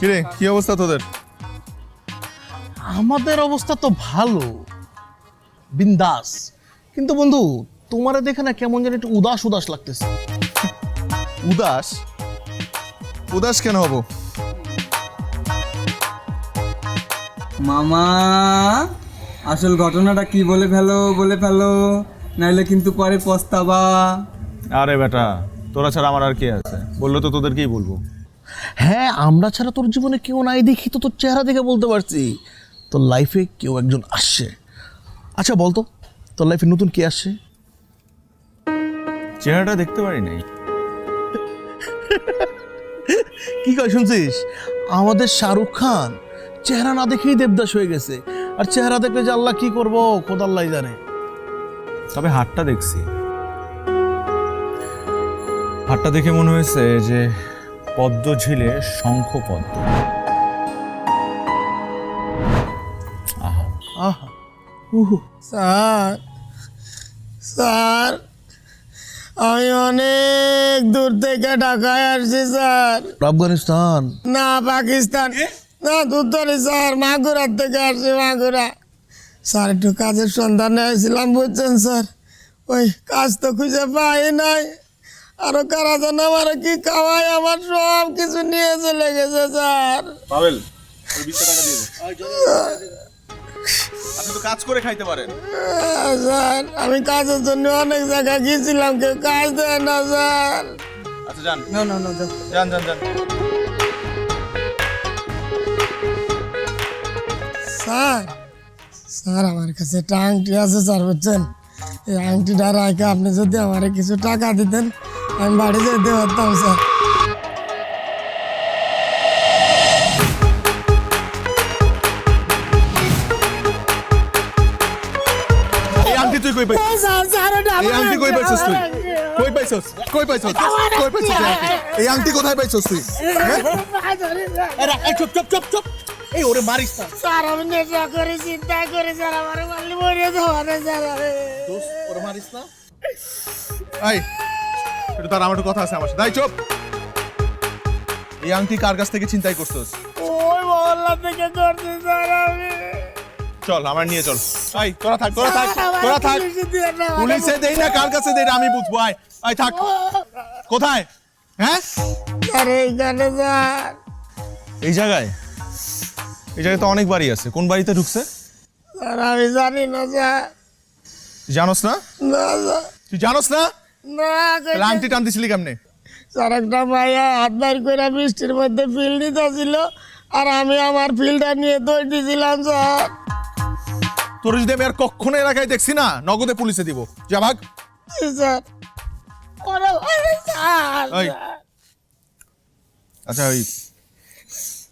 কিরে কি অবস্থা তোদের? আমাদের অবস্থা তো ভালো, বিন্দাস। কিন্তু বন্ধু তোমারে দেখে না কেমন যেন একটু উদাস উদাস লাগতেছে। উদাস? উদাস কেন হব? মামা আসল ঘটনাটা কি বলে ফেলো নাইলে কিন্তু পরে পস্তাবা। আরে বেটা, তোরা ছাড়া আমার আর কে আছে? বললো তো তোদেরকেই বলবো। হ্যাঁ, আমরা ছাড়া তোর জীবনে কেউ নাই দেখি তো তোর চেহারা দেখে বলতে পারছি তোর লাইফে কেউ একজন আসছে। আচ্ছা বলতো তোর লাইফে নতুন কে আসছে? চেহারাটা দেখতে পারি নাই। কি কয় শুনছিস? আমাদের শাহরুখ খান চেহারা না দেখেই দেবদাস হয়ে গেছে, আর চেহারা দেখলে যে আল্লাহ কি করবো খোদাল্লাই জানে। তবে হাতটা দেখছি, হাতটা দেখে মনে হয়েছে যে পদ্ম ঝিলে শঙ্খ পদ্ম। আহা, আহা উহু। স্যার স্যার আমি অনেক দূর থেকে ঢাকায় আসছি স্যার। আফগানিস্তান? না পাকিস্তান, না দুধরে স্যার, মাগুরার থেকে আসছি, মাগুরা। স্যার একটু কাজের সন্ধানে আসছিলাম বুঝছেন স্যার, ওই কাজ তো খুঁজে পাই নাই। আরো কারা যেন আমার কি খাওয়াই, আমার সব কিছু নিয়ে চলে গেছে স্যার। পাবেল ওই 20 টাকা দিয়ে দে। আপনি তো কাজ করে খাইতে পারেন। স্যার আমি কাজের জন্য অনেক জায়গায় গিয়েছিলাম, কেউ কাজ দেয় না স্যার। আচ্ছা যান না না না যান যান যান। স্যার স্যার আমার কাছে একটা আংটি আছে স্যার বুঝছেন, এই আংটিটা রাখে আপনি যদি আমার কিছু টাকা দিতেন আমি বাড়ি যেতে পারতাম স্যার। এই আংটি তুই কই পাইছিস? স্যার স্যার ওটা এই আংটি কই পাইছিস তুই? কই পাইছিস? কই পাইছিস? কই পাইছিস এই আংটি? এই আংটি কোথায় পাইছিস তুই? চুপ চুপ চুপ চুপ, এই ওরে মারিস না। স্যার আমি নেশা করে চিন্তা করে স্যার আমার মারলি মরে যাওয়া স্যার। ওরে মারিস না। এই একটু তার আমার একটু কথা আছে আমার সাথে। এই চুপ। এই আংটি কার কাছ থেকে ছিনতাই করছিস? ওই মহল্লা থেকে করছি স্যার আমি। চল আমার নিয়ে চল। এই তোরা থাক তোরা থাক তোরা থাক। পুলিশে দেই না কার কাছে দেই না আমি বুঝবো। আয় আয় থাক। কোথায়? হ্যাঁ স্যার এইখানে স্যার। এই জায়গায়? এই জায়গায় তো অনেক বাড়ি আছে, কোন বাড়িতে ঢুকছে স্যার আমি জানি না স্যার। তুই জানোস না? না স্যার তুই জানোস না? না তাহলে আংটি টানতেছিলি কেমনে? স্যার একটা মাইয়া হাত বাইর করে বৃষ্টির মধ্যে ফিল্ড নিতেছিল আর আমি আমার ফিল্ডটা নিয়ে দৌড়তেছিলাম স্যার। তোর যদি আমি আর কখনো এলাকায় দেখছি না নগদে পুলিশে দিব। যা ভাগ। জি স্যার। ওরে ভাই স্যার। এই। আচ্ছা ওই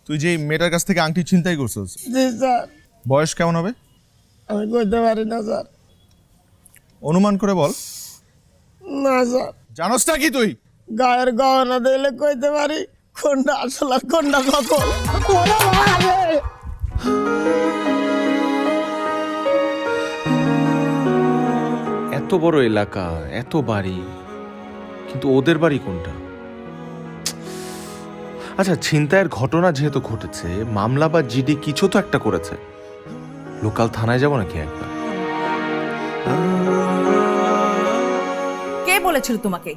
তুই যে মেয়েটার কাছ থেকে আংটি ছিনতাই করছিস, জি স্যার। বয়স কেমন হবে? আমি কইতে পারি না স্যার। অনুমান করে বল। না স্যার, জানোস না কি তুই? গায়ের গহনা দিলে কইতে পারি কোনটা আসল আর কোনটা নকল। ওরে ভাই। এত বড় এলাকা, এত বাড়ি, কিন্তু ওদের বাড়ি কোনটা? আচ্ছা, ছিনতাইয়ের ঘটনা যেহেতু ঘটেছে, মামলা বা জিডি কিছু তো একটা করেছে। লোকাল থানায় যাব নাকি একবার? কে বলেছিল তোমাকে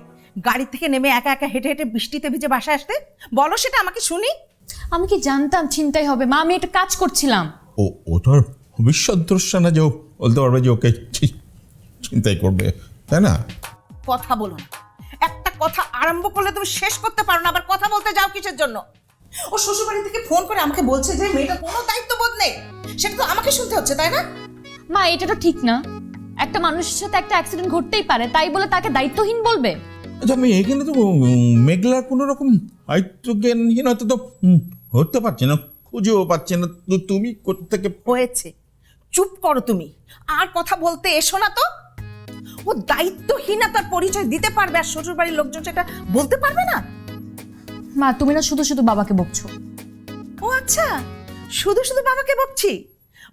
গাড়ি থেকে নেমে একা একা হেঁটে হেঁটে বৃষ্টিতে ভিজে বাসায় আসতে? বলো সেটা আমাকে শুনি। আমি কি জানতাম ছিনতাই হবে? মা, আমি একটা কাজ করছিলাম। ও তো আর ভবিষ্যৎদ্রষ্টা না যে ও বলতে পারবে যে ওকে চিন্তাই করবে, তাই না? কথা বলো না, একটা কথা আরম্ভ করলে তুমি শেষ করতে পারো না, আবার কথা বলতে যাও কিসের জন্য? ও শ্বশুরবাড়ি থেকে ফোন করে আমাকে বলছে যে মেয়েটার কোনো দায়িত্ববোধ নেই, সেটা তো আমাকে শুনতে হচ্ছে, তাই না? মা, এটা তো ঠিক না। একটা মানুষের সাথে একটা অ্যাক্সিডেন্ট ঘটতেই পারে, তাই বলে তাকে দায়িত্বহীন বলবে? আচ্ছা আমি এখানে তো মেঘলা কোনো রকম দায়িত্বজ্ঞানহীনতা তো হতে পারছে না, খুঁজেও পাচ্ছে না। তো তুমি কোত্থেকে? হয়েছে, চুপ করো তুমি, আর কথা বলতে এসো না তো। ও দায়িত্বহীনতার পরিচয় দিতে পারবে আর শ্বশুরবাড়ির লোকজন সেটা বলতে পারবে না? মা, তুমি না শুধু শুধু বাবাকে বকছো। ও আচ্ছা, শুধু শুধু বাবাকে বকছি?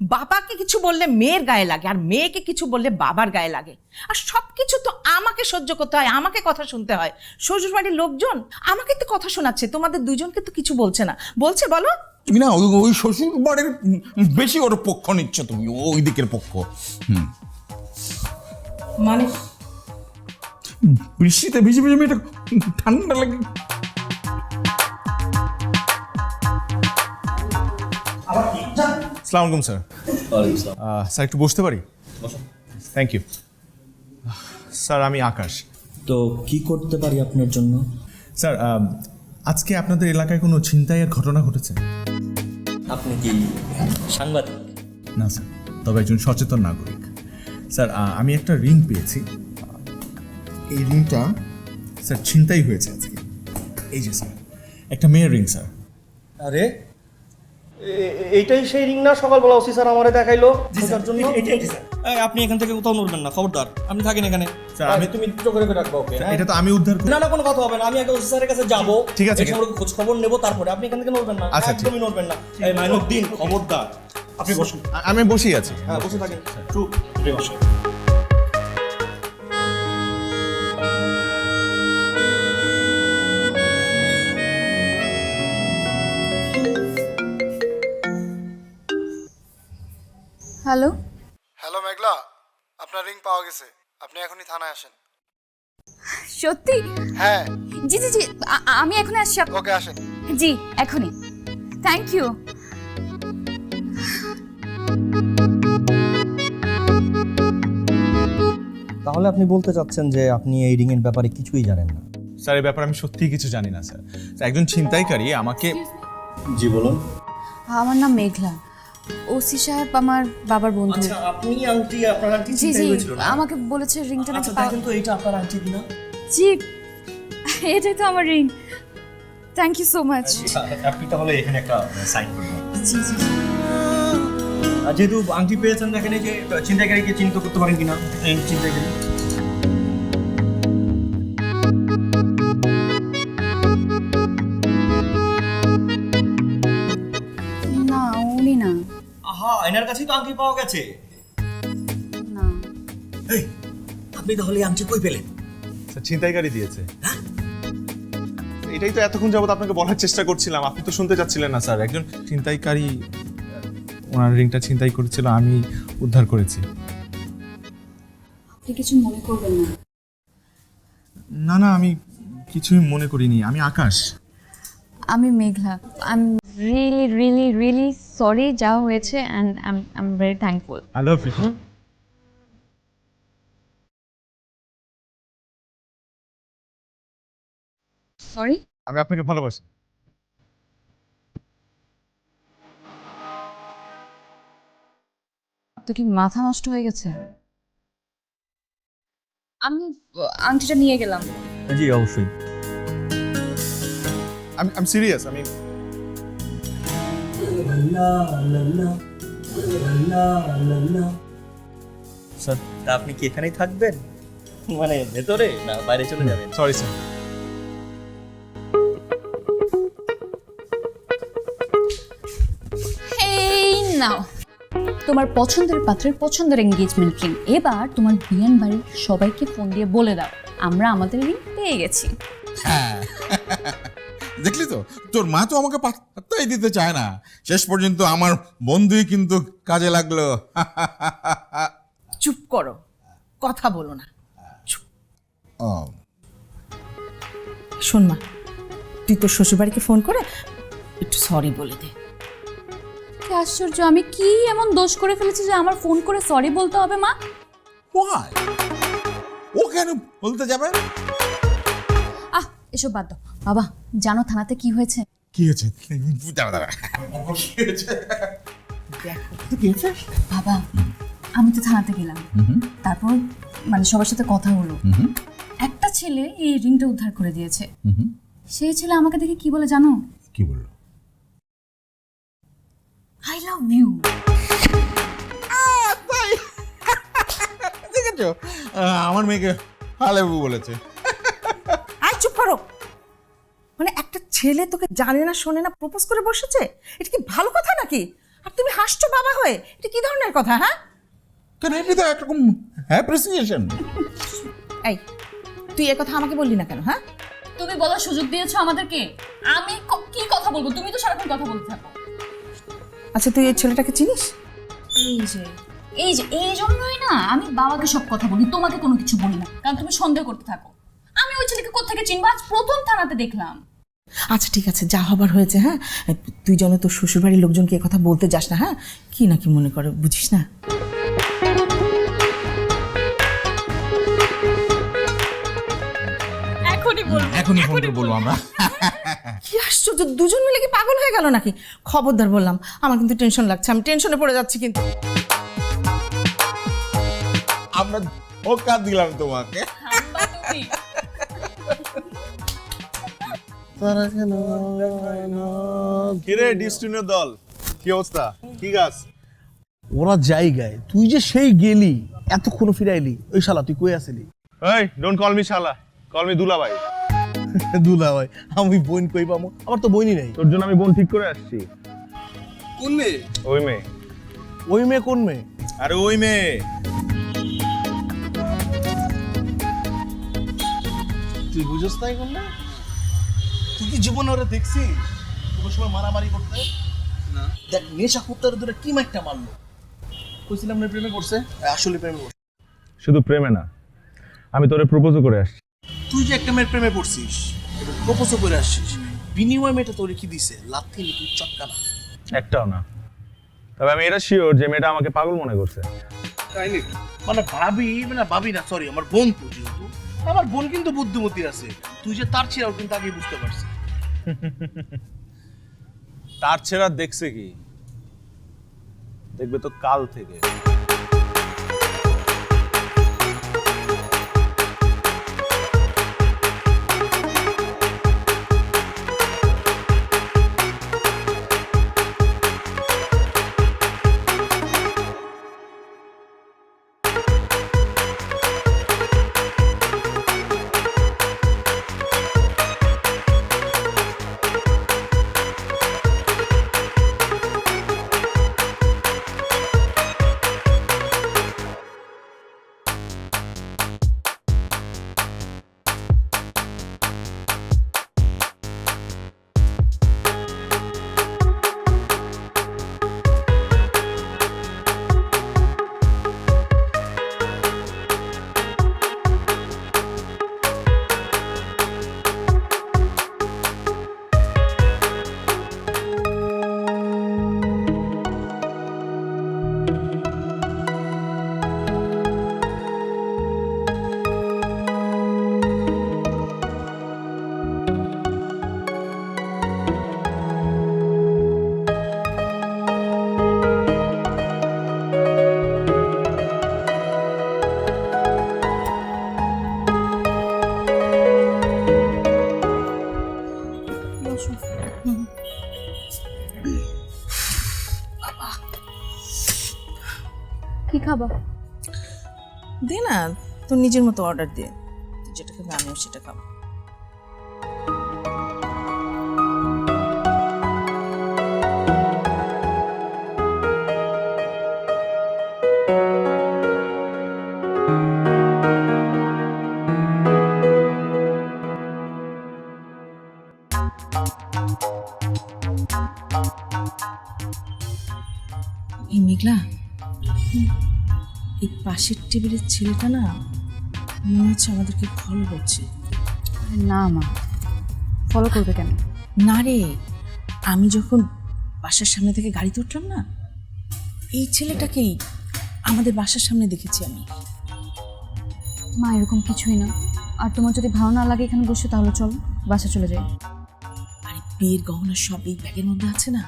বাবাকে কিছু বললে মেয়ের গায়ে লাগে, আর মেয়েকে কিছু বললে বাবার গায়ে লাগে। আর সব কিছু তো আমাকে সহ্য করতে হয়, আমাকে কথা শুনতে হয়। শ্বশুরবাড়ির লোকজন আমাকে তো কথা শোনাচ্ছে, তোমাদের দুজনকে তো কিছু বলছে না। বলছে বলো? তুমি না ওই শ্বশুর বাড়ির বেশি ওর পক্ষ নিচ্ছ, তুমি ওই দিকের পক্ষ। মানে বৃষ্টিতে ভিজে ভিজে মেয়েটা ঠান্ডা লাগে। আসসালামু আলাইকুম স্যার। স্যার একটু বসতে পারি? Thank you. স্যার আমি আকাশ। তো কি করতে পারি আপনার জন্য? স্যার আজকে আপনাদের এলাকায় কোনো ছিনতাইয়ের ঘটনা ঘটেছে? আপনি কি সাংবাদিক? না স্যার, তবে একজন সচেতন নাগরিক। স্যার আমি একটা রিং পেয়েছি। এই রিংটা স্যার ছিনতাই হয়েছে আজকে। এই যে স্যার, একটা মেয়ের রিং স্যার। আরে এইটাই সেই রিং না সকালবেলা ওসি স্যার আমারে দেখাইলো খোঁজার জন্য? আপনি এখান থেকে কোথাও নড়বেন না, খবরদার। আপনি থাকেন এখানে। স্যার, তুমি চোখে রেখে রাখবো ওকে। এটা তো আমি উদ্ধার করি। না না, কোনো কথা হবে না। আমি আগে ওসি স্যারের কাছে যাবো, ঠিক আছে, এই সম্পর্কে খোঁজ খবর নেবো, তারপরে আপনি এখান থেকে নড়বেন না। আচ্ছা, ঠিক। একদমই নড়বেন না। এই মাইনুদ্দিন, খবরদার। আপনি বসুন। আমি বসেই আছি। হ্যাঁ, বসে থাকেন। চুপ, আপনি বসুন। হ্যালো, হ্যালো মেঘলা, আপনার রিং পাওয়া গেছে, আপনি এখনই থানায় আসেন। সত্যি? হ্যাঁ। জি জি জি, আমি এখনই আসছি। ওকে, আসেন। জি, এখনই। Thank you. তাহলে আপনি বলতে চাচ্ছেন যে আপনি এই রিং এর ব্যাপারে কিছুই জানেন না? স্যার এই ব্যাপারে আমি সত্যিই কিছু জানি না স্যার। একজন ছিনতাইকারী আমাকে। জি বলুন। আমার নাম মেঘলা। ওসি সাহেব আমার বাবার বন্ধু। আচ্ছা, আপনি আন্টি, আপনার আন্টি জি চিন্তাই জি, হয়েছিল না? আমাকে বলেছে রিংটা নাকি আচ্ছা, দেখেন তো এইটা আপনার আন্টি কিনা। জি, এটাই তো আমার ring. Thank you so much. আপনি তাহলে এখানে একটা সাইন করবেন। জি জি। আর যেহেতু আংটি পেয়েছেন, দেখেন এই যে চিন্তাকারীকে চিহ্নিত করতে পারেন কিনা। এই চিন্তাকারী। না, উনি না। আহা, এনার কাছেই তো আংটি পাওয়া গেছে। না। এই, আপনি তাহলে এই আংটি কই পেলেন? স্যার ছিনতাইকারী দিয়েছে। এটাই তো এতক্ষণ যাবত আপনাকে বলার চেষ্টা করছিলাম, আপনি তো শুনতে চাচ্ছিলেন না স্যার। একজন ছিনতাইকারী ওনার রিংটা ছিনতাই করেছিল, আমি উদ্ধার করেছি। আপনি কিছু মনে করবেন না। না না, আমি কিছুই মনে করিনি। আমি আকাশ। আমি মেঘলা। I am really really really sorry যা হয়েছে, and I am very thankful. I love you. Sorry. আমি আপনাকে ভালোবাসি। তো কি মাথা নষ্ট হয়ে গেছে? আমি আংটিটা নিয়ে গেলাম। জি অবশ্যই। আমি সিরিয়াস। আমি স্যার, তা আপনি কি এখানেই থাকবেন? মানে ভেতরে, না বাইরে চলে যাবেন? Sorry sir. এই নাও তোমার পছন্দের পাত্রের পছন্দের এনগেজমেন্ট রিং। এবার তোমার বিয়ান বাড়ির সবাইকে ফোন দিয়ে বলে দাও আমরা আমাদের রিং পেয়ে গেছি। হ্যাঁ, দেখলি তো, তোর মা তো আমাকে পাত্তাই দিতে চায় না। শেষ পর্যন্ত আমার বন্ধুই কিন্তু কাজে লাগলো। চুপ করো, কথা বলো না। ও, শোন মা, তুই তোর শ্বশুরবাড়িকে ফোন করে একটু সরি বলে দে। কি আশ্চর্য, আমি কি এমন দোষ করে ফেলেছি যে আমার ফোন করে সরি বলতে হবে মা? why? ও কেন বলতে যাবে? আহ, এসব বাদ দাও। বাবা, জানো থানাতে কি হয়েছে? কি হয়েছে? দাঁড়া দাঁড়া, কি হয়েছে? বাবা, আমি তো থানাতে গেলাম, তারপর মানে সবার সাথে কথা হলো। একটা ছেলে এই রিংটা উদ্ধার করে দিয়েছে। সেই ছেলে আমাকে দেখে কি বলে জানো? কি বললো? I love you. দেখেছো, আমার মেয়েকে হালেবু বলেছে। আয় চুপ করো। মানে একটা ছেলে তোকে জানে না শোনে না প্রপোজ করে বসেছে, এটা কি ভালো কথা নাকি? আর তুমি হাসছো বাবা হয়ে, এটা কি ধরনের কথা? হ্যাঁ, কেন এটা তো একরকম অ্যাপ্রিসিয়েশন। এই তুই এ কথা আমাকে বললি না কেন? হ্যাঁ, তুমি বলার সুযোগ দিয়েছো আমাদেরকে। আমি কি কথা বলবো? তুমি তো সারাক্ষণ কথা বলতে থাকো। আচ্ছা তুই এই ছেলেটাকে চিনিস? এই জন্যই না আমি বাবাকে সব কথা বলি, তোমাকে কোনো কিছু বলি না, কারণ তুমি সন্দেহ করতে থাকো। আমি ওই ছেলেকে কোত্থেকে চিনবো? আজ প্রথম থানাতে দেখলাম। আচ্ছা ঠিক আছে, যা হবার হয়েছে। হ্যাঁ, তুই যেন তোর শ্বশুরবাড়ির লোকজনকে এ কথা বলতে যাস না। হ্যাঁ, কি না কি মনে করে বুঝিস না? এখনই ফোন করে বলবো আমরা। কি আশ্চর্য, দুজন মিলে কি পাগল হয়ে গেল নাকি? খবরদার বললাম, আমার কিন্তু টেনশন লাগছে, আমি টেনশনে পড়ে যাচ্ছি কিন্তু। আমরা ধোকা দিলাম তোমাকে। কিরে ডিস্টিনের দল, কি অবস্থা? কি গাছ? ওরা জায়গায়, তুই যে সেই গেলি এতক্ষণ ফিরাইলি, ওই শালা তুই কই আসিলি? এই ডোন্ট কল মি শালা, কল মি দুলা ভাই। দুলা ভাই, আমি বোন কই পাবো? আমার তো বোনই নাই। তোর জন্য আমি বোন ঠিক করে আসছি। কোন মেয়ে? ওই মেয়ে। ওই মেয়ে কোন মেয়ে? আরে ওই মেয়ে। তুই বুঝছ তাই কোনটা? তুই কি জীবনে ওরা দেখছিস কোনো সময় মারামারি করতে? না। দেখ নেশা কুত্তার ধরে কি মাইকটা মারলো। কইছিলাম না প্রেমে পড়ছে, আসলে প্রেমে পড়ছে। শুধু প্রেমে না, আমি তোরে প্রপোজও করে আসছি। তুই যে একটা মেয়ের প্রেমে পড়ছিস এবং প্রপোজও করে আসছিস, বিনিময় মেয়েটা তোরে কি দিছে? লাথি নাকি চটকা না? একটাও না। তবে আমি এটা শিওর যে মেয়েটা আমাকে পাগল মনে করছে। তাই নাকি? মানে ভাবি না, সরি, আমার বোন তো, যেহেতু আমার বোন কিন্তু বুদ্ধিমতী আছে, তুই যে তার ছেড়াও কিন্তু আগে বুঝতে পারছি। তার ছেড়া দেখছে কি? দেখবে তো কাল থেকে। কি খাবা? দে না, তোর নিজের মতো অর্ডার দে, তুই যেটা খাবি আমিও সেটা খাবো। এই মেঘলা, এই পাশের টেবিলের ছেলেটা না মনে হচ্ছে আমাদেরকে ফলো করছে। না মা, ফলো করবে কেন? না রে, আমি যখন বাসার সামনে থেকে গাড়িতে উঠলাম না, এই ছেলেটাকেই আমাদের বাসার সামনে দেখেছি আমি। মা এরকম কিছুই না। আর তোমার যদি ভালো না লাগে এখানে বসে, তাহলে চলো বাসা চলে যাই। আরে বিয়ের গহনা সব এই ব্যাগের মধ্যে আছে না।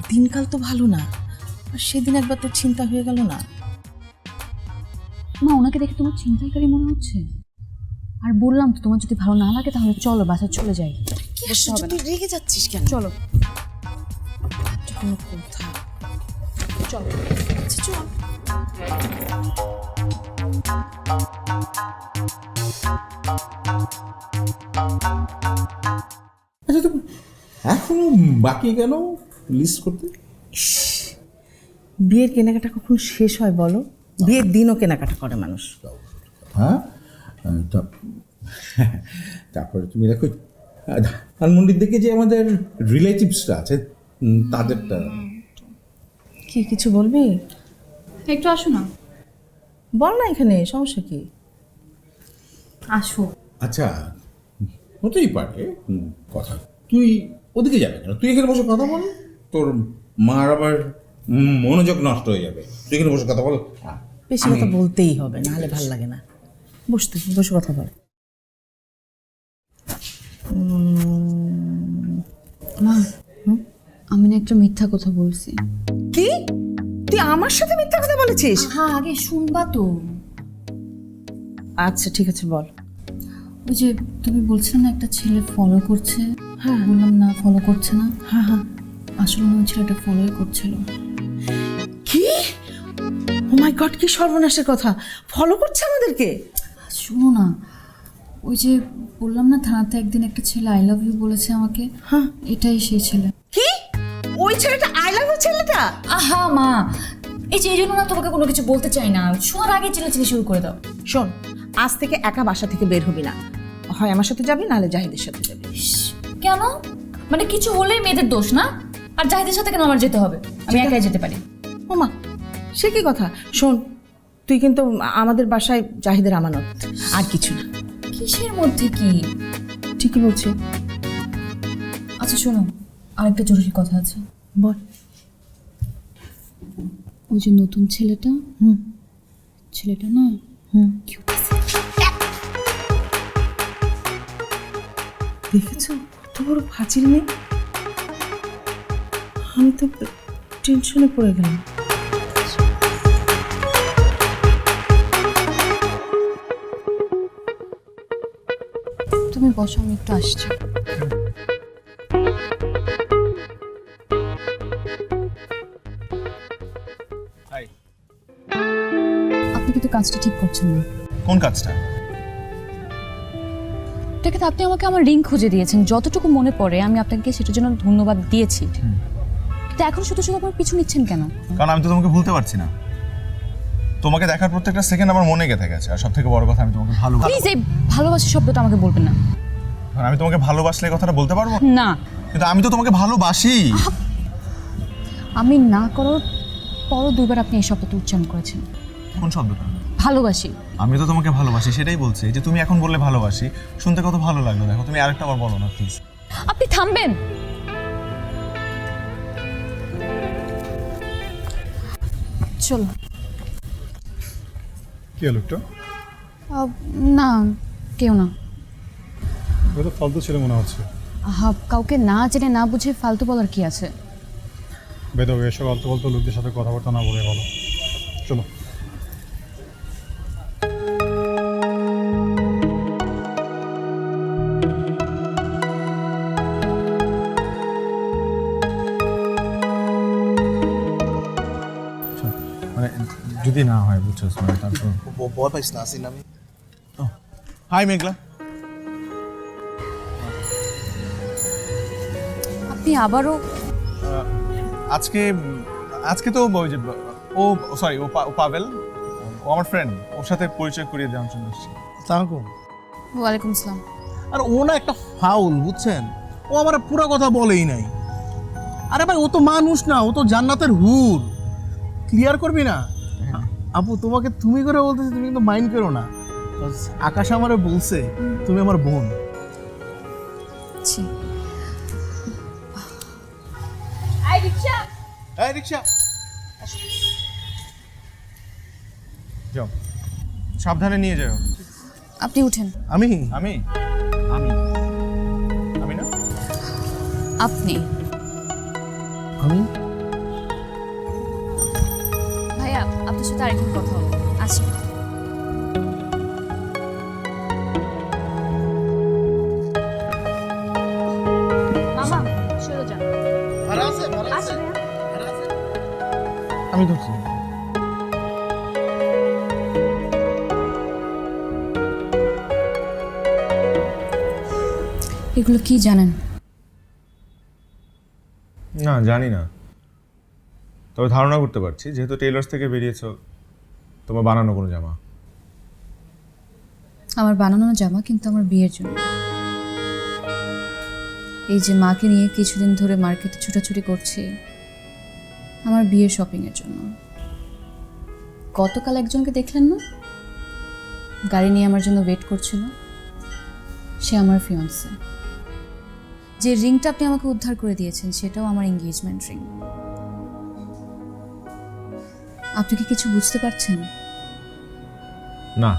দিনকাল তো ভালো না, আর সেদিন একবার তো চিন্তা হয়ে গেল না। মা ওনাকে দেখে তোমার চিন্তাইকারী মনে হচ্ছে। আর বললাম তো, তোমার যদি ভালো না লাগে তাহলে চলো বাসা চলে যাই। কি আশ্চর্য, তুই রেগে যাচ্ছিস কেন? চলো। এটা কোনো কথা? চলো। আচ্ছা চল। আচ্ছা তুমি এখনো বাকি কেন? লিস্ট করতে। বিয়ের কেনাকাটা কখন শেষ হয় বলো? বিয়ের দিনও কেনাকাটা করে মানুষ। হ্যাঁ, তারপরে তুমি দেখো ধানমন্ডির দিকে যে আমাদের রিলেটিভসরা আছে তাদেরটা। কি কিছু বলবি? একটু আসো না। বল না, এখানে সমস্যা কি? আসো। আচ্ছা, হতেই পারে কথা। তুই ওদিকে যাবে কেন? তুই এখানে বসে কথা বল, তোর মার আবার মনোযোগ নষ্ট হয়ে যাবে। তুই এখানে বসে কথা বল। বেশি কথা বলতেই হবে, নাহলে ভাল লাগে না। বসতে বসে কথা বল। মা, আমি না একটা মিথ্যা কথা বলছি। কি? তুই আমার সাথে মিথ্যা কথা বলেছিস? হ্যাঁ, আগে শুনবা তো। আচ্ছা ঠিক আছে, বল। ওই যে তুমি বলছিলে না একটা ছেলে ফলো করছে। হ্যাঁ। বললাম না ফলো করছে না। হ্যাঁ হ্যাঁ। আসলে ওই ছেলেটা ফলোই করছিল। কি? ও মাই গড, কি সর্বনাশের কথা! ফলো করছে আমাদেরকে? শোনো না, ওই যে বললাম না থানাতে একদিন একটা ছেলে আই লাভ ইউ বলেছে আমাকে। হ্যাঁ, এটাই সেই ছেলে। কি? ওই ছেলেটা আই লাভ ইউ ছেলেটা? আহা মা, এই যে এই জন্য না তোমাকে কোনো কিছু বলতে চাই না, শোনার আগে চিল্লাচিল্লি শুরু করে দাও। শোন, আজ থেকে একা বাসা থেকে বের হবি না। হয় আমার সাথে যাবি, নাহলে জাহিদের সাথে যাবি। কেন? মানে কিছু হলেই মেয়েদের দোষ না? আর জাহিদের সাথে কেন আমার যেতে হবে? আমি একাই যেতে পারি। ওমা, সে কি কথা! শোন, তুই কিন্তু আমাদের বাসায় জাহিদের আমানত, আর কিছু না। কিসের মধ্যে কি? ঠিকই বলছি। আচ্ছা শোনো, আরেকটা জরুরি কথা আছে। বল। ওই যে নতুন ছেলেটা, ছেলেটা না দেখেছো কত বড় ফাজিল মেয়ে! আমি তো টেনশনে পড়ে গেলাম। তুমি বসো, আমি একটু আসছি। আপনি কিন্তু কাজটা ঠিক করছেন না। কোন কাজটা? এটাকে তো আপনি আমাকে আমার রিং খুঁজে দিয়েছেন, যতটুকু মনে পড়ে আমি আপনাকে সেটার জন্য ধন্যবাদ দিয়েছি, কিন্তু এখন শুধু শুধু আপনার পিছু নিচ্ছেন কেন? কারণ আমি তো তোমাকে ভুলতে পারছি না। তোমাকে দেখার প্রত্যেকটা সেকেন্ড আমার মনে গেঁথে গেছে। আর সব থেকে বড় কথা, আমি তোমাকে ভালোবাসি। প্লিজ এই ভালোবাসি শব্দটা আমাকে বলবেন না। কারণ আমি তোমাকে ভালোবাসলে এই কথাটা বলতে পারবো না, কিন্তু আমি তো তোমাকে ভালোবাসি। আমি না করার পরও দুইবার আপনি এই শব্দটা উচ্চারণ করেছেন। কোন শব্দটা? ভালোবাসি। আমি তো তোমাকে ভালোবাসি, সেটাই বলছি। যে তুমি এখন বললে ভালোবাসি, শুনতে কত ভালো লাগলো। দেখো, তুমি আরেকটা বার বলো না প্লিজ। আপনি থামবেন? চলো। কি লোকটা? না, কেউ না। ও তো ফালতু ছেলে মনে হচ্ছে। কাউকে না জেনে না বুঝে ফালতু বলার কি আছে? বেদব এসব আলতু ফালতু লোকদের সাথে কথাবার্তা না বলে ভালো। চলো। মানে যদি না হয়, বুঝছো, মানে তারপর ভয় পাইস না, আসিন আমি। হাই মেঘলা। আপনি আবারও? আজকে তো ওই যে ও সরি ও পাভেল, ও আমার ফ্রেন্ড, ওর সাথে পরিচয় করিয়ে দেওয়ার জন্য এসেছি। আসসালামু ওয়ালাইকুম আসসালাম। আর ও না একটা ফাউল, বুঝছেন? ও আমার পুরো কথা বলেই নাই। আরে ভাই, ও তো মানুষ না, ও তো জান্নাতের হুর। ক্লিয়ার করবি না? আপু, তোমাকে তুমি করে বলতেছি, তুমি কিন্তু মাইন্ড করো না। আকাশ আমারে বলছে তুমি আমার বোন। এই রিকশা, যাও, সাবধানে নিয়ে যাও। আপনি উঠেন। আমি আমি আমি আমি না আপনি আমি ভাইয়া, আপনার সাথে আরেকদিন কথা হবে। আসি। মামা, সরে যান। ভাড়া আছে, ভাড়া আছে, আসি ভাইয়া। ভাড়া আছে। আমি ধরছি। এগুলো কি জানেন? না জানি না, তবে ধারণা করতে পারছি যেহেতু টেইলার্স থেকে বেরিয়েছো, তোমার বানানো কোনো জামা। আমার বানানো জামা কিন্তু আমার বিয়ের জন্য। এই যে মাকে নিয়ে কিছুদিন ধরে মার্কেটে ছুটাছুটি করছি আমার বিয়ের শপিংয়ের জন্য। গতকাল একজনকে দেখলেন না, গাড়ি নিয়ে আমার জন্য ওয়েট করছিল, সে আমার ফিয়ান্সে। যে রিংটা আপনি আমাকে উদ্ধার করে দিয়েছেন সেটাও আমার এঙ্গেজমেন্ট রিং। আপনি কি কিছু বুঝতে পারছেন? না,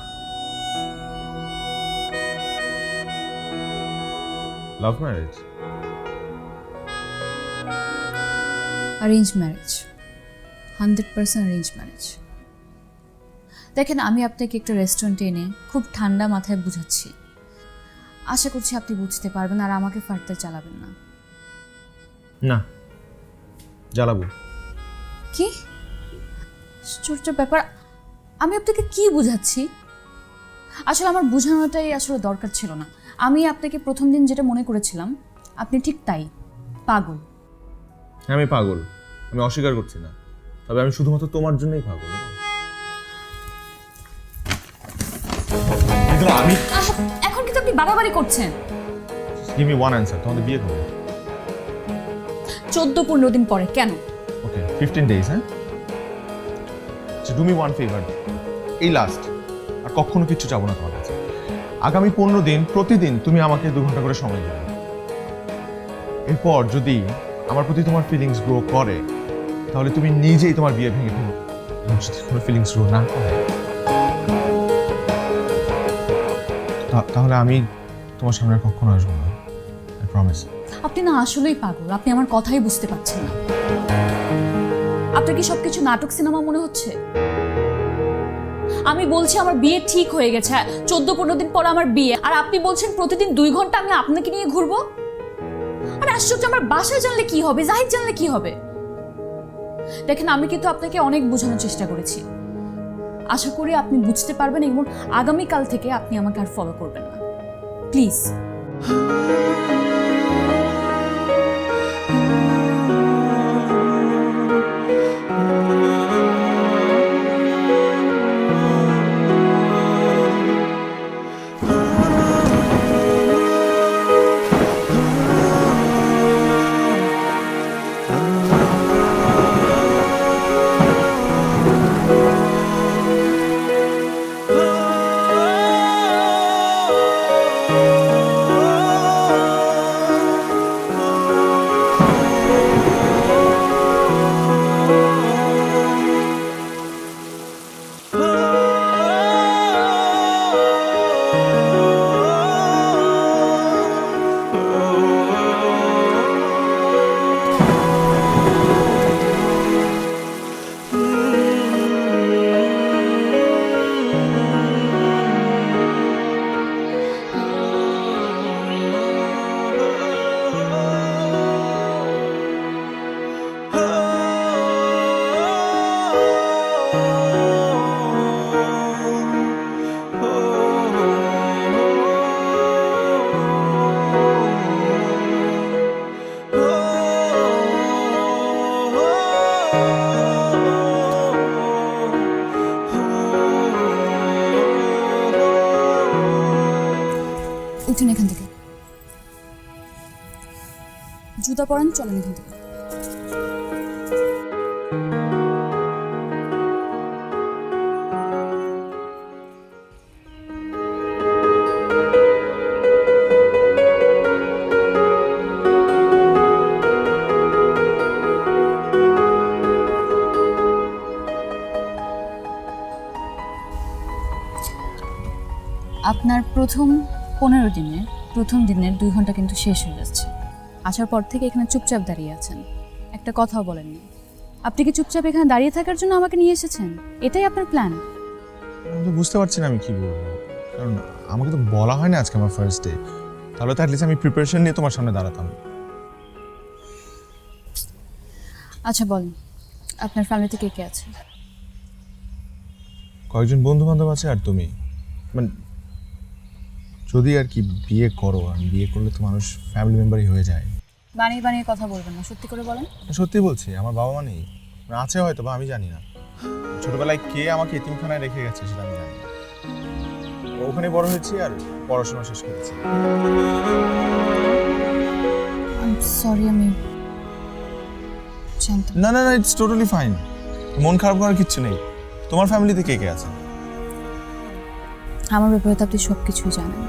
love marriage? Arrange marriage, 100% arrange marriage. দেখেন, আমি আপনাকে একটা রেস্টুরেন্টে এনে খুব ঠান্ডা মাথায় বুঝাচ্ছি, আশা করছি আপনি বুঝতে পারবেন আর আমাকে ফার্দার চালাবেন না। না, জ্বালাবো। কি আশ্চর্য ব্যাপার, আমি আপনাকে কি বুঝাচ্ছি? আসলে আমার বোঝানোটাই আসলে দরকার ছিল না। আমি আপনাকে প্রথম দিন যেটা মনে করেছিলাম আপনি ঠিক তাই, পাগল। আমি পাগল, আমি অস্বীকার করছি না, তবে আমি শুধুমাত্র তোমার জন্যই পাগল। আমি এখন কিন্তু আপনি বাড়াবাড়ি করছেন। গিভ মি ওয়ান অ্যান্সার, তোমাদের বিয়ে কবে? 14-15 দিন পরে। কেন? ওকে, 15 days। হ্যাঁ, ডু মি ওয়ান ফেভার, এই লাস্ট, আর কখনো কিচ্ছু চাবো না তোমার কাছে। আগামী 15 দিন প্রতিদিন তুমি আমাকে 2 ঘন্টা করে সময় দেবে। এরপর যদি আমার প্রতি তোমার ফিলিংস গ্রো করে তাহলে তুমি নিজেই তোমার বিয়ে ভেঙে ফেলো। যদি কোনো ফিলিংস গ্রো না করে তাহলে আমি তোমার সামনে আর কখনো আসবো না, আই প্রমিস। আপনি না আসলেই পাগল, আপনি আমার কথাই বুঝতে পারছেন না। আপনার কি সবকিছু নাটক সিনেমা মনে হচ্ছে? আমি বলছি আমার বিয়ে ঠিক হয়ে গেছে, 14-15 দিন পর আমার বিয়ে, আর আপনি বলছেন প্রতিদিন 2 ঘন্টা আমি আপনাকে নিয়ে ঘুরবো। আর আশ্চর্য, আমার বাসায় জানলে কি হবে, জাহিদ জানলে কি হবে? দেখেন, আমি কিন্তু আপনাকে অনেক বোঝানোর চেষ্টা করেছি, আশা করি আপনি বুঝতে পারবেন এবং আগামীকাল থেকে আপনি আমাকে আর ফলো করবেন না, প্লিজ। উঠুন এখান থেকে, জুতা পরান, চলেন এখান থেকে। আপনার প্রথম 15 দিনের প্রথম দিনের 2 ঘন্টা কিন্তু শেষ হয়ে যাচ্ছে। আসার পর থেকে এখানে চুপচাপ দাঁড়িয়ে আছেন, একটা কথাও বলেননি। আপনি কি চুপচাপ এখানে দাঁড়িয়ে থাকার জন্য আমাকে নিয়ে এসেছেন? এটাই আপনার প্ল্যান? আমি তো বুঝতে পারছি না আমি কি বলবো, কারণ আমাকে তো বলা হয় না আজকে আমার ফার্স্ট ডে, তাহলে তো অ্যাটলিস্ট আমি প্রিপারেশন নিয়ে তোমার সামনে দাঁড়াতাম। আচ্ছা বলেন, আপনার ফ্যামিলিতে কে কে আছে? কয়েকজন বন্ধু বান্ধব আছে আর তুমি। মানে যদি আর কি বিয়ে করো, আর বিয়ে করলে তো মানুষ ফ্যামিলি মেম্বারই হয়ে যায়। বানিয়ে বানিয়ে কথা বলবেন না, সত্যি করে বলেন। সত্যি বলছি, আমার বাবা মা নেই। আছে হয়তো বা, আমি জানি না। ছোটবেলায় কে আমাকে এতিমখানায় রেখে গেছে সেটা আমি জানি না। ওখানে বড় হয়েছি আর পড়াশোনা শেষ করেছি। সরি, আমি জানতাম না না না, ইটস টোটালি ফাইন। মন খারাপ করার কিচ্ছু নেই। তোমার ফ্যামিলিতে কে কে আছে? আমার ব্যাপারে তো আপনি সব কিছুই জানেন।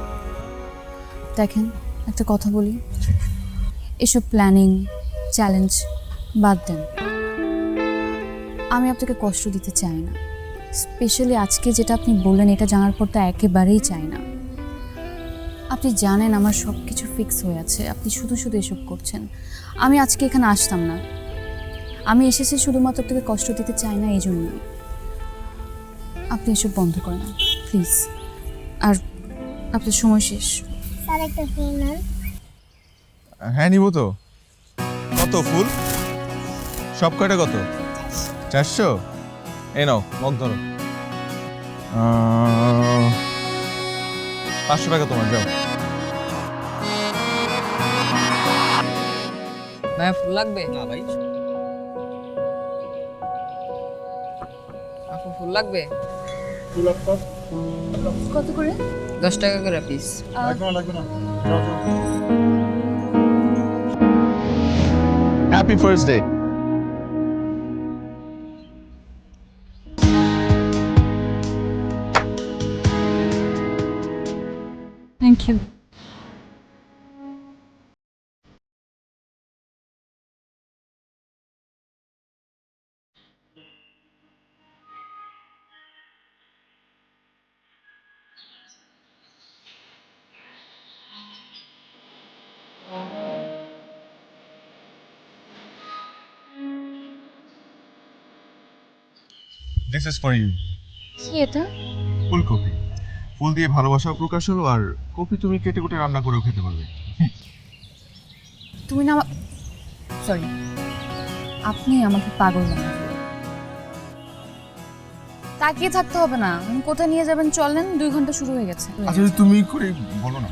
দেখেন, একটা কথা বলি, এসব প্ল্যানিং চ্যালেঞ্জ বাদ দেন। আমি আপনাকে কষ্ট দিতে চাই না, স্পেশালি আজকে যেটা আপনি বললেন এটা জানার পর তো একেবারেই চাই না। আপনি জানেন আমার সব কিছু ফিক্স হয়ে আছে, আপনি শুধু শুধু এসব করছেন। আমি আজকে এখানে আসতাম না, আমি এসেছি শুধুমাত্র আপনাকে কষ্ট দিতে চাই না, এই জন্যই। আপনি এসব বন্ধ করেন প্লিজ। আর আপনার সময় শেষ। স্যার একটা ফুল নেন। হ্যাঁ নিব তো। কত ফুল? সব কয়টা কত? 400। এই নাও, মগ ধরো। 500 টাকা তোমার, যাও। ভাইয়া ফুল লাগবে? না ভাই। আপু ফুল লাগবে? কত করে? 10 টাকা করে piece. Happy first day. Thank you. This is for you. কি এটা? ফুলকপি। ফুল দিয়ে ভালোবাসাও প্রকাশ হলো, আর কপি তুমি কেটে কুটে রান্না করেও খেতে পারবে। তুমি না, সরি, আপনি আমাকে পাগল বানালেন। তাকিয়ে থাকতে হবে না, আমি কোথায় নিয়ে যাবেন চলেন, 2 ঘন্টা শুরু হয়ে গেছে। আচ্ছা তুমি করে বলো না।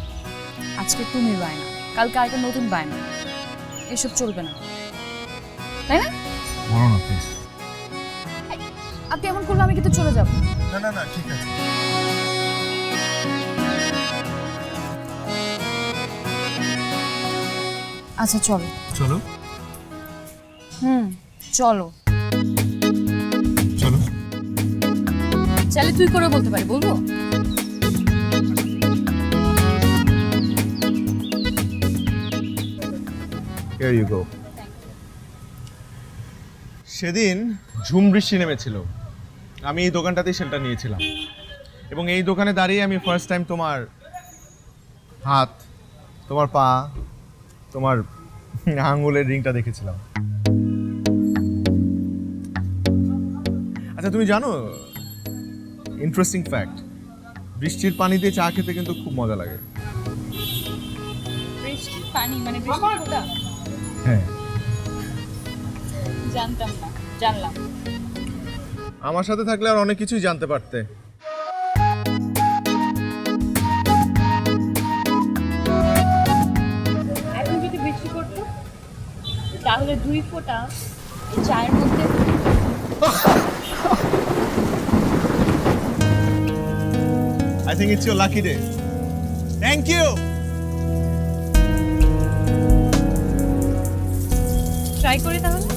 আজকে তুমি বায়না, কালকে আরেকটা নতুন বায়না, এসব চলবে না, তাই না? বলো না প্লিজ। আপনি এমন করলে আমি কিন্তু চলে যাব। না না না, ঠিক আছে। আচ্ছা চলো। চলো চলো। চলো। চাইলে তুই করে বলতে পারি, বলবো? Here you go. সেদিন ঝুম বৃষ্টি নেমেছিল, আমি এই দোকানটাতেই শেল্টার নিয়েছিলাম, এবং এই দোকানে দাঁড়িয়ে আমি ফার্স্ট টাইম তোমার হাত, তোমার পা, তোমার আঙ্গুলের রিংটা দেখেছিলাম। আচ্ছা তুমি জানো, ইন্টারেস্টিং ফ্যাক্ট, বৃষ্টির পানি দিয়ে চা খেতে কিন্তু খুব মজা লাগে। বৃষ্টির পানি মানে বৃষ্টির ফোঁটা? হ্যাঁ, জানতাম না, জানলাম। আমার সাথে থাকলে আর অনেক কিছুই জানতে পারতে। এখন যদি বৃষ্টি পড়তো তাহলে 2 ফোঁটা চায়ের মধ্যে। I think it's your lucky day. Thank you. Try করি তাহলে।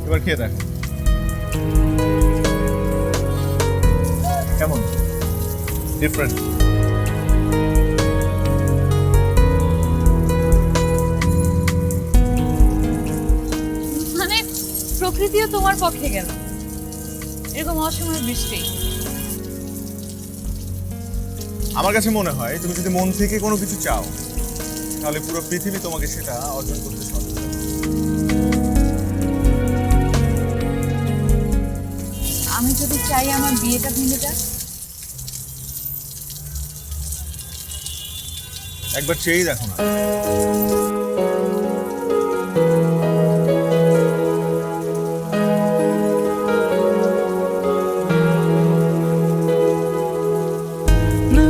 এবার খেয়ে দেখো কেমন, ডিফারেন্ট। মানে প্রকৃতিও তোমার পক্ষে গেল, এরকম অসময়ে বৃষ্টি। আমার কাছে মনে হয় তুমি যদি মন থেকে কোনো কিছু চাও, তাহলে পুরো পৃথিবী তোমাকে সেটা অর্জন করতে সহায়তা করবে। আমি যদি চাই আমার বিয়েটা ভেঙে যাক, একবার চেয়েই দেখো না। না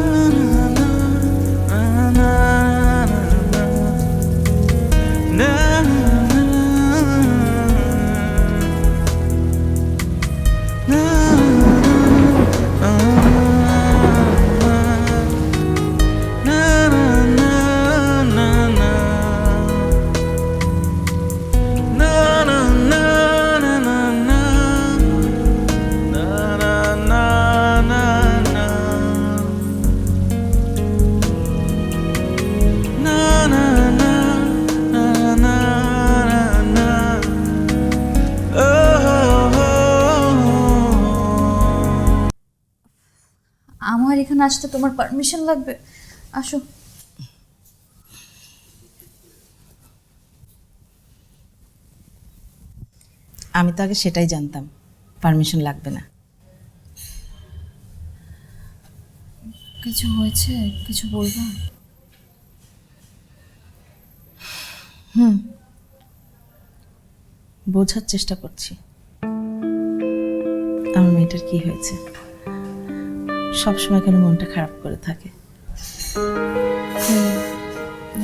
আমার এখানে আসতে তোমার পারমিশন লাগবে? আসো। আমি তো আগে সেটাই জানতাম, পারমিশন লাগবে না। কিছু হয়েছে? কিছু বলবো? বোঝার চেষ্টা করছি আমার মেয়েটার কি হয়েছে, সবসময় কেন মনটা খারাপ করে থাকে।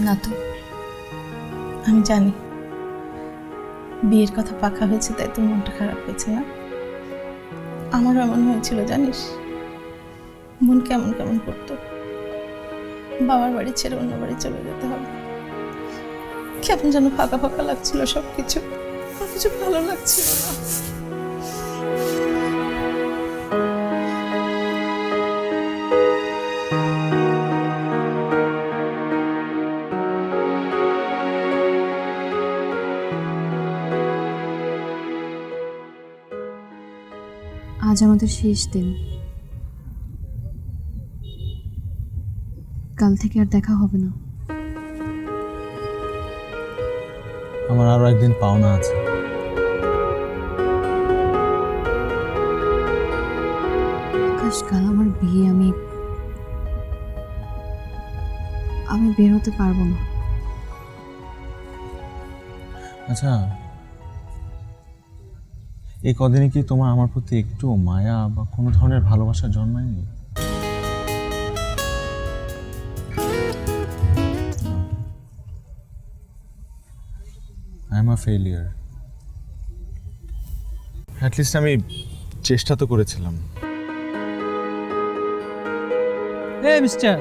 না তো। আমি জানি বিয়ের কথা পাকা হয়েছে তাই তোর মনটা খারাপ হয়েছে না? আমারও এমন হয়েছিল জানিস, মন কেমন কেমন করতো, বাবার বাড়ি ছেড়ে অন্য বাড়ি চলে যেতে হবে, কেমন যেন ফাঁকা ফাঁকা লাগছিল সবকিছু, আর কিছু ভালো লাগছিল না। আজ আমাদের শেষ দিন, কাল থেকে আর দেখা হবে না। আমার আরো একদিন পাওনা আছে। কাল আমার বিয়ে, আমি বের হতে পারবো না। আচ্ছা, এই কদিনে কি তোমার আমার প্রতি একটু মায়া বা কোনো ধরনের ভালোবাসা জন্মায়নি? I am a failure. At least আমি চেষ্টা তো করেছিলাম। মিস্টার,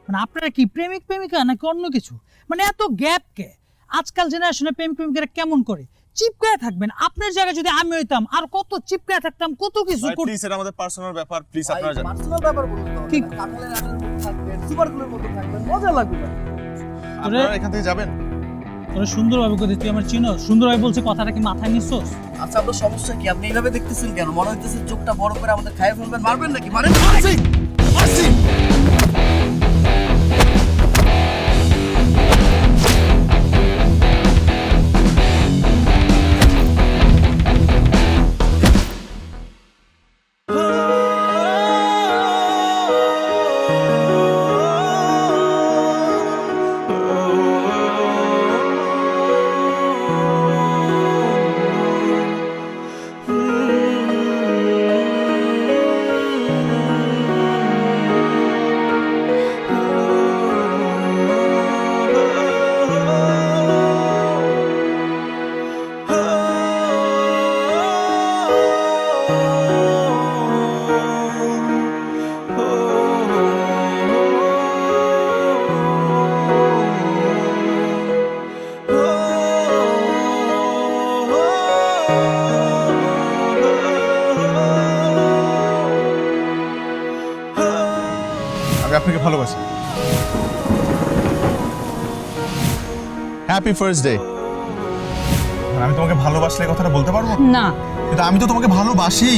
মানে আপনারা কি প্রেমিক প্রেমিকা নাকি অন্য কিছু? মানে এত গ্যাপ কে? আজকাল জেনারেশনে প্রেমিক প্রেমিকারা কেমন করে? চিপকায় থাকবেন। আপনার জায়গায় যদি আমি হইতাম আর কত চিপকায় থাকতাম, কত কিছু করতাম। প্লিজ, এটা আমাদের পার্সোনাল ব্যাপার, প্লিজ আপনারা জানেন। পার্সোনাল ব্যাপার বলুন তো, কি কাঁঠালের আটার মতো থাকবেন, সুপারগুলোর মতো থাকবেন, মজা লাগবে। আপনারা এখান থেকে যাবেন? তোরা সুন্দরভাবে করে, তুই আমার চিনোস, সুন্দরভাবে বলছে, কথাটা কি মাথায় নিছস? আচ্ছা, আপনার সমস্যা কি? আপনি এইভাবে দেখতেছেন কেন? মনে হইতেছে চোখটা বড় করে আমাদের খাইয়ে ফেলবেন। মারবেন নাকি? মারেন। আমি আপনাকে ভালোবাসি। Happy first day. আমি তোমাকে ভালোবাসলে এই কথাটা বলতে পারবো না। কিন্তু আমি তো তোমাকে ভালোবাসি।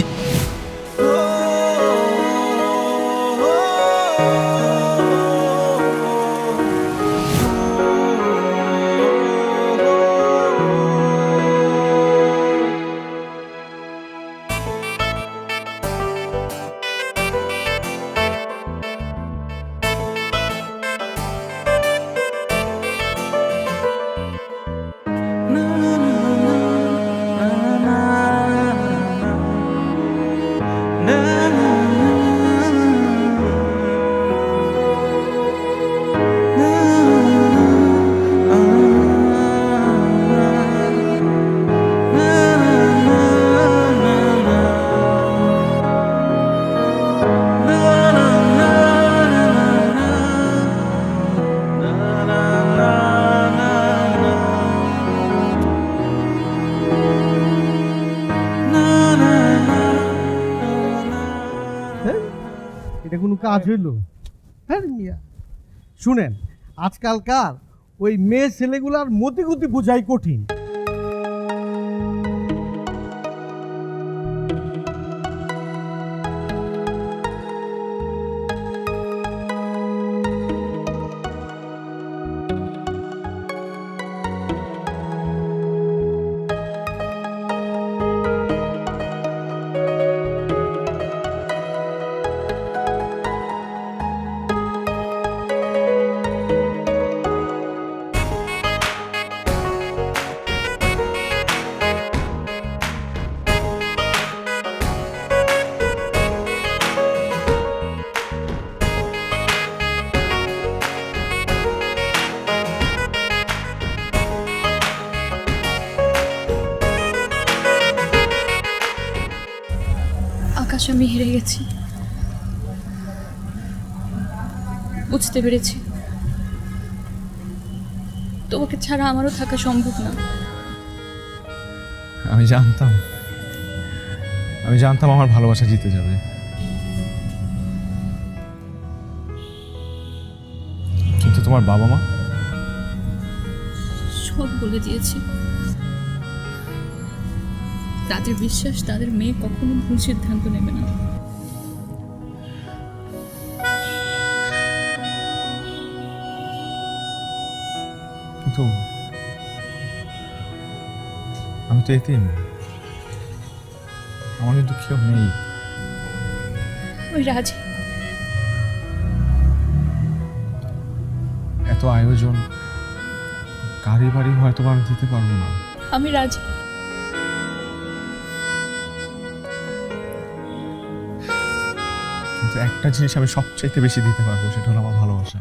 এটা কোনো কাজ হইল? হ্যাঁ মিয়া, শুনেন, আজকালকার ওই মেয়ে ছেলেগুলার মতিগতি বোঝাই কঠিন। গেছি, বুঝতে পেরেছি তোমাকে ছাড়া আমারও থাকা সম্ভব না। আমি জানতাম আমার ভালোবাসা জিতে যাবে, কিন্তু তোমার বাবা মা সব বলে দিয়েছি। তাদের বিশ্বাস তাদের মেয়ে কখনো ভুল সিদ্ধান্ত নেবে না। কিন্তু আমি তো এতিম, আমার কিন্তু কেউ নেই। ওই রাজি, এত আয়োজন, গাড়ি বাড়ি হয়তো আমি দিতে পারবো না। আমি রাজি। কিন্তু একটা জিনিস আমি সবচাইতে বেশি দিতে পারবো, সেটা হলো আমার ভালোবাসা।